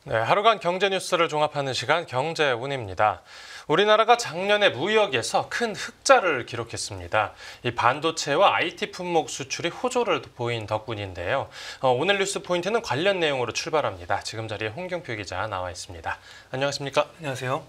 네, 하루간 경제 뉴스를 종합하는 시간 경제운입니다. 우리나라가 작년에 무역에서 큰 흑자를 기록했습니다. 이 반도체와 IT 품목 수출이 호조를 보인 덕분인데요. 오늘 뉴스 포인트는 관련 내용으로 출발합니다. 지금 자리에 홍경표 기자 나와 있습니다. 안녕하십니까? 안녕하세요.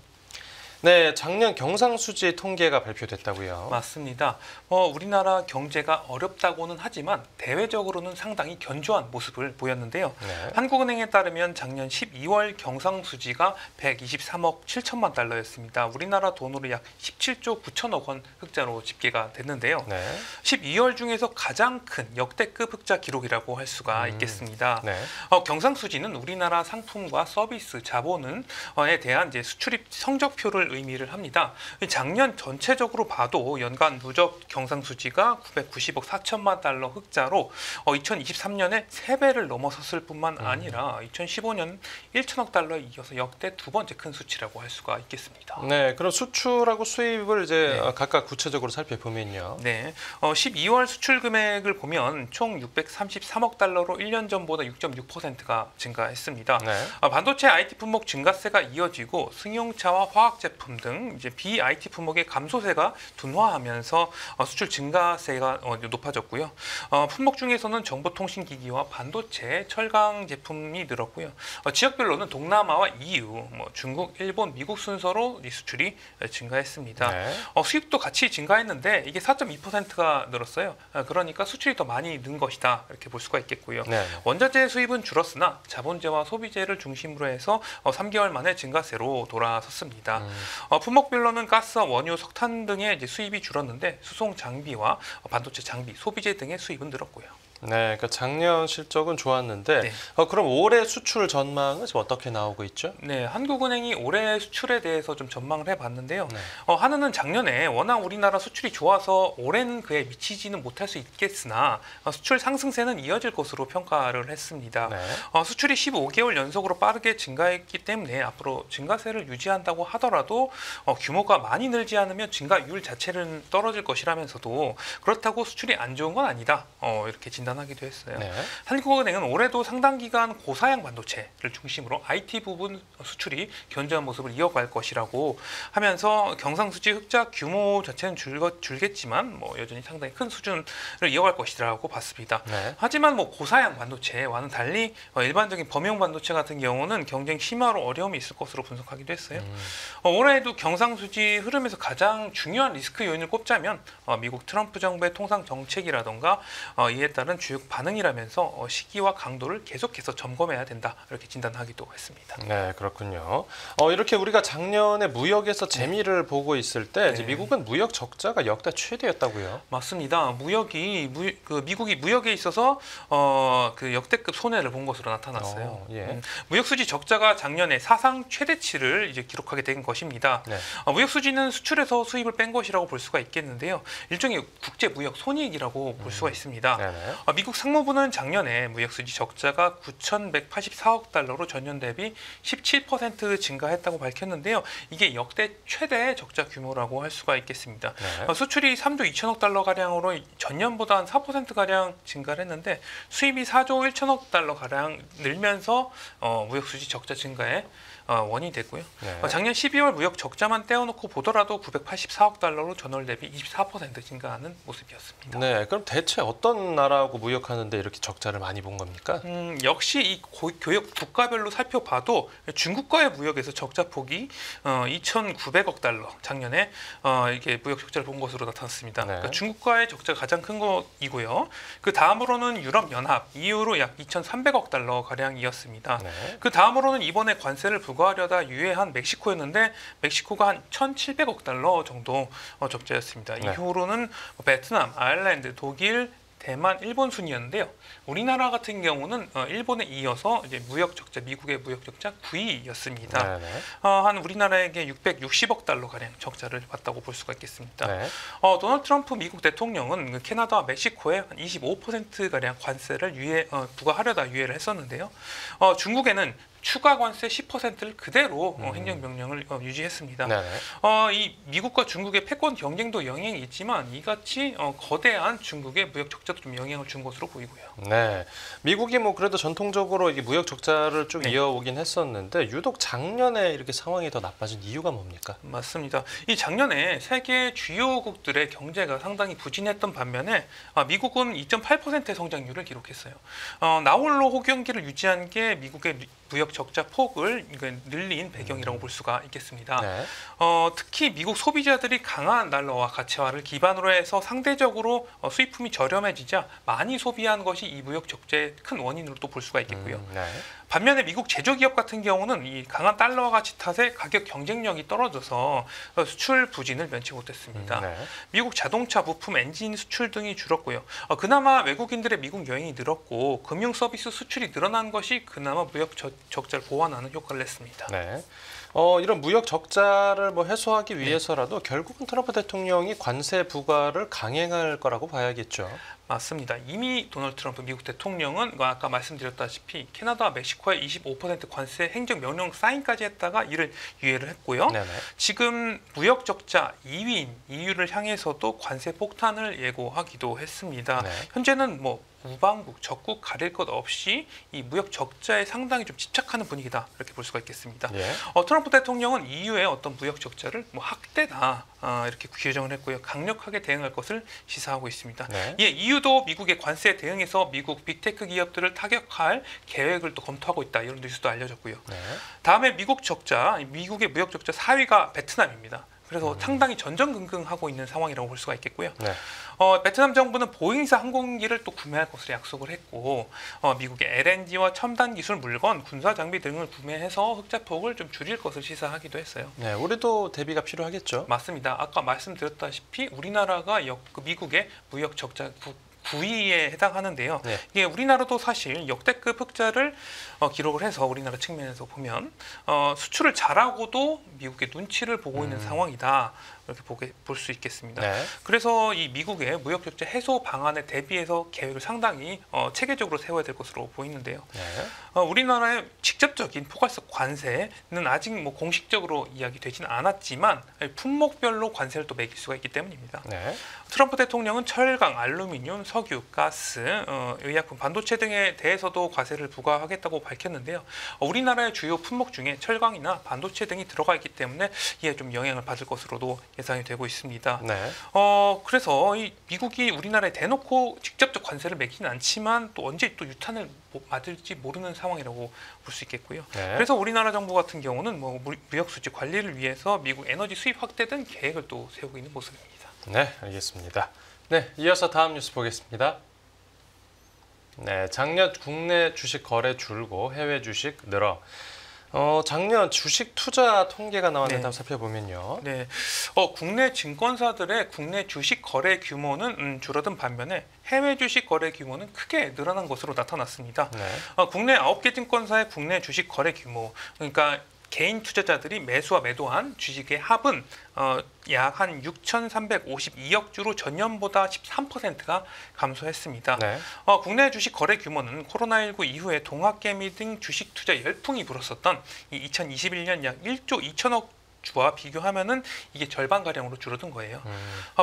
네, 작년 경상수지 통계가 발표됐다고요. 맞습니다. 우리나라 경제가 어렵다고는 하지만 대외적으로는 상당히 견조한 모습을 보였는데요. 네. 한국은행에 따르면 작년 12월 경상수지가 123억 7천만 달러였습니다. 우리나라 돈으로 약 17조 9천억 원 흑자로 집계가 됐는데요. 네. 12월 중에서 가장 큰 역대급 흑자 기록이라고 할 수가 있겠습니다. 네. 경상수지는 우리나라 상품과 서비스, 자본에 대한 이제 수출입 성적표를 의미를 합니다. 작년 전체적으로 봐도 연간 누적 경상수지가 990억 4천만 달러 흑자로 2023년에 3배를 넘어섰을 뿐만 아니라 2015년 1천억 달러에 이어서 역대 두 번째 큰 수치라고 할 수가 있겠습니다. 네, 그럼 수출하고 수입을 이제 각각 구체적으로 살펴보면요. 네, 12월 수출 금액을 보면 총 633억 달러로 1년 전보다 6.6%가 증가했습니다. 네. 반도체 IT 품목 증가세가 이어지고 승용차와 화학 제품 등 이제 비IT 품목의 감소세가 둔화하면서 수출 증가세가 높아졌고요. 품목 중에서는 정보통신기기와 반도체, 철강 제품이 늘었고요. 지역별로는 동남아와 EU, 중국, 일본, 미국 순서로 이 수출이 증가했습니다. 네. 수입도 같이 증가했는데 이게 4.2%가 늘었어요. 그러니까 수출이 더 많이 는 것이다 이렇게 볼 수가 있겠고요. 네. 원자재 수입은 줄었으나 자본재와 소비재를 중심으로 해서 3개월 만에 증가세로 돌아섰습니다. 품목별로는 가스, 원유, 석탄 등의 이제 수입이 줄었는데 수송 장비와 반도체 장비, 소비재 등의 수입은 늘었고요. 네, 그러니까 작년 실적은 좋았는데 네. 그럼 올해 수출 전망은 지금 어떻게 나오고 있죠? 네, 한국은행이 올해 수출에 대해서 좀 전망을 해봤는데요. 네. 한은은 작년에 워낙 우리나라 수출이 좋아서 올해는 그에 미치지는 못할 수 있겠으나 수출 상승세는 이어질 것으로 평가를 했습니다. 네. 수출이 15개월 연속으로 빠르게 증가했기 때문에 앞으로 증가세를 유지한다고 하더라도 규모가 많이 늘지 않으면 증가율 자체는 떨어질 것이라면서도 그렇다고 수출이 안 좋은 건 아니다. 이렇게 진단하기도 했어요. 네. 한국은행은 올해도 상당 기간 고사양 반도체를 중심으로 IT 부분 수출이 견조한 모습을 이어갈 것이라고 하면서 경상수지 흑자 규모 자체는 줄겠지만 여전히 상당히 큰 수준을 이어갈 것이라고 봤습니다. 네. 하지만 고사양 반도체와는 달리 일반적인 범용 반도체 같은 경우는 경쟁 심화로 어려움이 있을 것으로 분석하기도 했어요. 올해에도 경상수지 흐름에서 가장 중요한 리스크 요인을 꼽자면 미국 트럼프 정부의 통상 정책이라던가 이에 따른 주요 반응이라면서 시기와 강도를 계속해서 점검해야 된다 이렇게 진단하기도 했습니다. 네, 그렇군요. 이렇게 우리가 작년에 무역에서 재미를 보고 있을 때 이제 미국은 무역 적자가 역대 최대였다고요? 맞습니다. 미국이 무역에 있어서 그 역대급 손해를 본 것으로 나타났어요. 예. 무역 수지 적자가 작년에 사상 최대치를 이제 기록하게 된 것입니다. 네. 무역 수지는 수출에서 수입을 뺀 것이라고 볼 수가 있겠는데요. 일종의 국제 무역 손익이라고 볼 수가 있습니다. 네네. 미국 상무부는 작년에 무역 수지 적자가 9,184억 달러로 전년 대비 17% 증가했다고 밝혔는데요. 이게 역대 최대 적자 규모라고 할 수가 있겠습니다. 네. 수출이 3조 2천억 달러 가량으로 전년보다 한 4% 가량 증가를 했는데 수입이 4조 1천억 달러 가량 늘면서 무역 수지 적자 증가에 원인이 됐고요. 네. 작년 12월 무역 적자만 떼어놓고 보더라도 984억 달러로 전월 대비 24% 증가하는 모습이었습니다. 네, 그럼 대체 어떤 나라하고 무역하는데 이렇게 적자를 많이 본 겁니까? 역시 이 교역 국가별로 살펴봐도 중국과의 무역에서 적자 폭이 2,900억 달러 작년에 이게 무역 적자를 본 것으로 나타났습니다. 네. 그러니까 중국과의 적자가 가장 큰 것이고요. 그 다음으로는 유럽연합 EU로 약 2,300억 달러 가량이었습니다. 네. 그 다음으로는 이번에 관세를 부과하려다 유예한 멕시코였는데 멕시코가 한 1,700억 달러 정도 적자였습니다. 네. 이후로는 베트남, 아일랜드, 독일, 대만, 일본 순이었는데요. 우리나라 같은 경우는 일본에 이어서 이제 무역 적자, 미국의 무역 적자 9위였습니다. 네네. 한 우리나라에게 660억 달러 가량 적자를 봤다고 볼 수가 있겠습니다. 네. 도널드 트럼프 미국 대통령은 캐나다와 멕시코에 한 25% 가량 관세를 부과하려다 유예를 했었는데요. 중국에는 추가 관세 10%를 그대로 행정명령을 유지했습니다. 네네. 이 미국과 중국의 패권 경쟁도 영향이 있지만 이같이 거대한 중국의 무역 적자도 좀 영향을 준 것으로 보이고요. 네, 미국이 뭐 그래도 전통적으로 이게 무역 적자를 쭉 네. 이어오긴 했었는데 유독 작년에 이렇게 상황이 더 나빠진 이유가 뭡니까? 맞습니다. 이 작년에 세계 주요국들의 경제가 상당히 부진했던 반면에 미국은 2.8%의 성장률을 기록했어요. 나홀로 호경기를 유지한 게 미국의 무역 적자 폭을 늘린 배경이라고 볼 수가 있겠습니다. 네. 특히 미국 소비자들이 강한 달러와 가치화를 기반으로 해서 상대적으로 수입품이 저렴해지자 많이 소비한 것이 이 무역 적자의 큰 원인으로 또 볼 수가 있겠고요. 네. 반면에 미국 제조기업 같은 경우는 이 강한 달러와 가치 탓에 가격 경쟁력이 떨어져서 수출 부진을 면치 못했습니다. 네. 미국 자동차 부품 엔진 수출 등이 줄었고요. 그나마 외국인들의 미국 여행이 늘었고 금융 서비스 수출이 늘어난 것이 그나마 무역 적자를 보완하는 효과를 냈습니다. 네. 이런 무역 적자를 뭐 해소하기 위해서라도 결국은 트럼프 대통령이 관세 부과를 강행할 거라고 봐야겠죠. 맞습니다. 이미 도널드 트럼프 미국 대통령은 아까 말씀드렸다시피 캐나다와 멕시코에 25% 관세 행정명령 사인까지 했다가 이를 유예를 했고요. 네네. 지금 무역 적자 2위인 EU를 향해서도 관세 폭탄을 예고하기도 했습니다. 네. 현재는 뭐 우방국, 적국 가릴 것 없이 이 무역 적자에 상당히 좀 집착하는 분위기다 이렇게 볼 수가 있겠습니다. 예. 트럼프 대통령은 EU의 어떤 무역 적자를 뭐 학대다 이렇게 규정을 했고요. 강력하게 대응할 것을 시사하고 있습니다. 네. 예, EU도 미국의 관세에 대응해서 미국 빅테크 기업들을 타격할 계획을 또 검토하고 있다 이런 뉴스도 알려졌고요. 네. 다음에 미국의 무역 적자 4위가 베트남입니다. 그래서 상당히 전전긍긍하고 있는 상황이라고 볼 수가 있겠고요. 네. 베트남 정부는 보잉사 항공기를 또 구매할 것으로 약속을 했고 미국의 LNG와 첨단 기술 물건, 군사 장비 등을 구매해서 흑자폭을 좀 줄일 것을 시사하기도 했어요. 네, 우리도 대비가 필요하겠죠. 맞습니다. 아까 말씀드렸다시피 우리나라가 미국의 무역 적자 9위에 해당하는데요. 네. 이게 우리나라도 사실 역대급 흑자를 기록을 해서 우리나라 측면에서 보면 수출을 잘하고도 미국의 눈치를 보고 있는 상황이다. 이렇게 볼 수 있겠습니다. 네. 그래서 이 미국의 무역 적자 해소 방안에 대비해서 계획을 상당히 체계적으로 세워야 될 것으로 보이는데요. 네. 우리나라의 직접적인 포괄적 관세는 아직 뭐 공식적으로 이야기되지는 않았지만 품목별로 관세를 또 매길 수가 있기 때문입니다. 네. 트럼프 대통령은 철강, 알루미늄, 석유, 가스, 의약품, 반도체 등에 대해서도 과세를 부과하겠다고 밝혔는데요. 우리나라의 주요 품목 중에 철강이나 반도체 등이 들어가 있기 때문에 이에 좀 영향을 받을 것으로도 예상이 되고 있습니다. 네. 그래서 이 미국이 우리나라에 대놓고 직접적 관세를 매기는 않지만 또 언제 또 유탄을 맞을지 모르는 상황이라고 볼 수 있겠고요. 네. 그래서 우리나라 정부 같은 경우는 뭐 무역 수지 관리를 위해서 미국 에너지 수입 확대 등 계획을 또 세우고 있는 모습입니다. 네, 알겠습니다. 네, 이어서 다음 뉴스 보겠습니다. 네, 작년 국내 주식 거래 줄고 해외 주식 늘어. 작년 주식 투자 통계가 나왔는데 네. 한번 살펴보면요. 네, 국내 증권사들의 국내 주식 거래 규모는 줄어든 반면에 해외 주식 거래 규모는 크게 늘어난 것으로 나타났습니다. 네. 국내 9개 증권사의 국내 주식 거래 규모, 그러니까 개인 투자자들이 매수와 매도한 주식의 합은 약 한 6,352억 주로 전년보다 13%가 감소했습니다. 네. 국내 주식 거래 규모는 코로나19 이후에 동학개미 등 주식 투자 열풍이 불었었던 이 2021년 약 1조 2천억 주와 비교하면은 이게 절반가량으로 줄어든 거예요.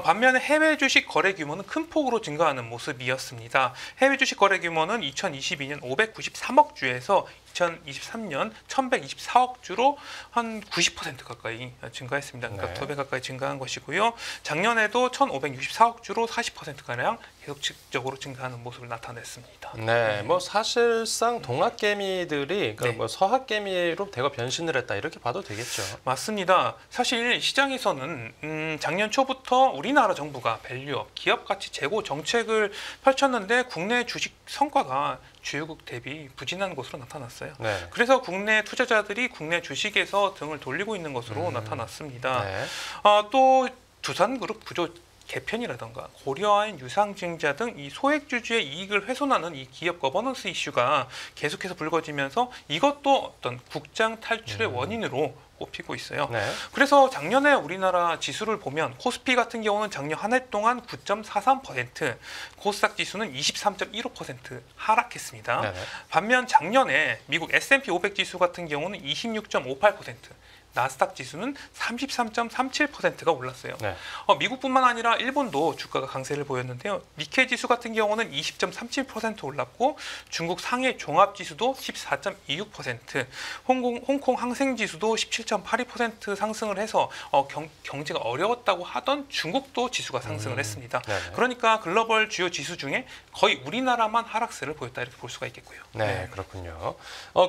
반면에 해외 주식 거래 규모는 큰 폭으로 증가하는 모습이었습니다. 해외 주식 거래 규모는 2022년 593억 주에서 2023년 1124억 주로 한 90% 가까이 증가했습니다. 그러니까 네. 2배 가까이 증가한 것이고요. 작년에도 1564억 주로 40%가량 계속적으로 증가하는 모습을 나타냈습니다. 네, 뭐 사실상 동학개미들이 네. 뭐 서학개미로 대거 변신을 했다 이렇게 봐도 되겠죠. 맞습니다. 사실 시장에서는 작년 초부터 우리나라 정부가 밸류업, 기업 가치 제고 정책을 펼쳤는데 국내 주식 성과가 주요국 대비 부진한 것으로 나타났어요. 네. 그래서 국내 투자자들이 국내 주식에서 등을 돌리고 있는 것으로 나타났습니다. 네. 또 두산그룹 구조 개편이라던가 고려아인 유상증자 등 이 소액주주의 이익을 훼손하는 이 기업 거버넌스 이슈가 계속해서 불거지면서 이것도 어떤 국장 탈출의 원인으로 꼽히고 있어요. 네. 그래서 작년에 우리나라 지수를 보면 코스피 같은 경우는 작년 한 해 동안 9.43%, 코스닥 지수는 23.15% 하락했습니다. 네네. 반면 작년에 미국 S&P 500 지수 같은 경우는 26.58%, 나스닥 지수는 33.37%가 올랐어요. 네. 미국뿐만 아니라 일본도 주가가 강세를 보였는데요. 니케이 지수 같은 경우는 20.37% 올랐고 중국 상해 종합 지수도 14.26%, 홍콩 항생 지수도 17.82% 상승을 해서 경제가 어려웠다고 하던 중국도 지수가 상승을 했습니다. 네네. 그러니까 글로벌 주요 지수 중에 거의 우리나라만 하락세를 보였다 이렇게 볼 수가 있겠고요. 네, 그렇군요.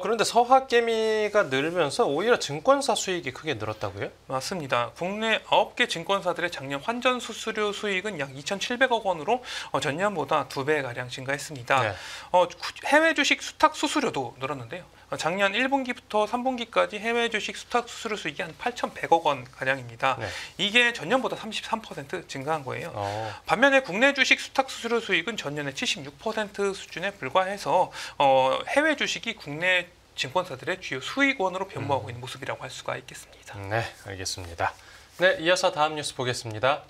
그런데 서학개미가 늘면서 오히려 증권사 수익이 크게 늘었다고요? 맞습니다. 국내 9개 증권사들의 작년 환전 수수료 수익은 약 2,700억 원으로 전년보다 2배가량 증가했습니다. 네. 해외 주식 수탁 수수료도 늘었는데요. 작년 1분기부터 3분기까지 해외 주식 수탁 수수료 수익이 한 8,100억 원 가량입니다. 네. 이게 전년보다 33% 증가한 거예요. 어, 반면에 국내 주식 수탁 수수료 수익은 전년의 76% 수준에 불과해서 해외 주식이 국내 증권사들의 주요 수익원으로 변모하고 있는 모습이라고 할 수가 있겠습니다. 네, 알겠습니다. 네, 이어서 다음 뉴스 보겠습니다.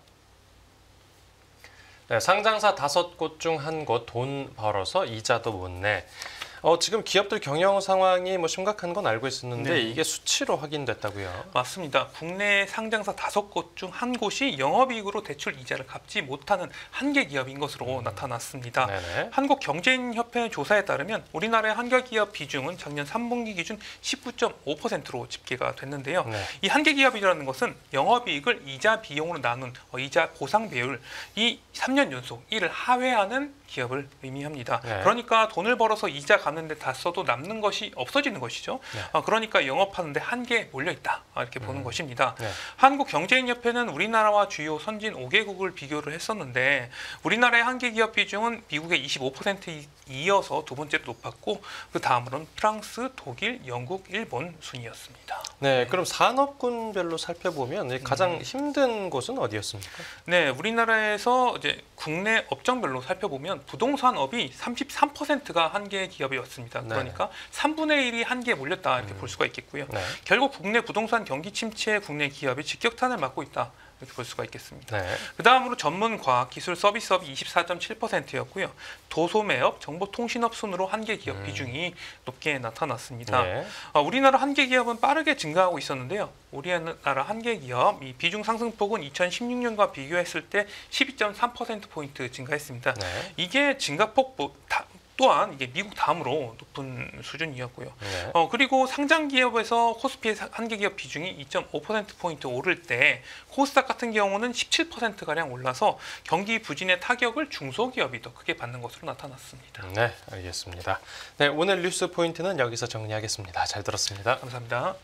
네, 상장사 5곳 중 한 곳 돈 벌어서 이자도 못 내. 지금 기업들 경영 상황이 심각한 건 알고 있었는데 네. 이게 수치로 확인됐다고요? 맞습니다. 국내 상장사 5곳 중 한 곳이 영업이익으로 대출 이자를 갚지 못하는 한계 기업인 것으로 나타났습니다. 네네. 한국경제인협회 조사에 따르면 우리나라의 한계 기업 비중은 작년 3분기 기준 19.5%로 집계가 됐는데요. 네. 이 한계 기업이라는 것은 영업이익을 이자 비용으로 나눈 이자 보상 배율 이 3년 연속 1을 하회하는 기업을 의미합니다. 네. 그러니까 돈을 벌어서 이자 갚는데 다 써도 남는 것이 없어지는 것이죠. 네. 그러니까 영업하는데 한계에 몰려있다 이렇게 보는 것입니다. 네. 한국경제인협회는 우리나라와 주요 선진 5개국을 비교를 했었는데 우리나라의 한계 기업 비중은 미국의 25%에 이어서 두 번째로 높았고 그 다음으로는 프랑스, 독일, 영국, 일본 순이었습니다. 네, 그럼 산업군별로 살펴보면 가장 힘든 곳은 어디였습니까? 네, 우리나라에서 이제 국내 업종별로 살펴보면 부동산업이 33%가 한계 기업이었습니다. 그러니까 3분의 1이 한계에 몰렸다 이렇게 볼 수가 있겠고요. 네. 결국 국내 부동산 경기 침체에 국내 기업이 직격탄을 맞고 있다. 이렇게 볼 수가 있겠습니다. 네. 그 다음으로 전문 과학 기술 서비스업이 24.7%였고요. 도소매업, 정보통신업 순으로 한계 기업 비중이 높게 나타났습니다. 네. 우리나라 한계 기업은 빠르게 증가하고 있었는데요. 우리나라 한계 기업 이 비중 상승폭은 2016년과 비교했을 때 12.3%포인트 증가했습니다. 네. 이게 증가폭 또한 이게 미국 다음으로 높은 수준이었고요. 네. 그리고 상장 기업에서 코스피의 한계 기업 비중이 2.5%포인트 오를 때 코스닥 같은 경우는 17%가량 올라서 경기 부진의 타격을 중소기업이 더 크게 받는 것으로 나타났습니다. 네, 알겠습니다. 네, 오늘 뉴스 포인트는 여기서 정리하겠습니다. 잘 들었습니다. 감사합니다.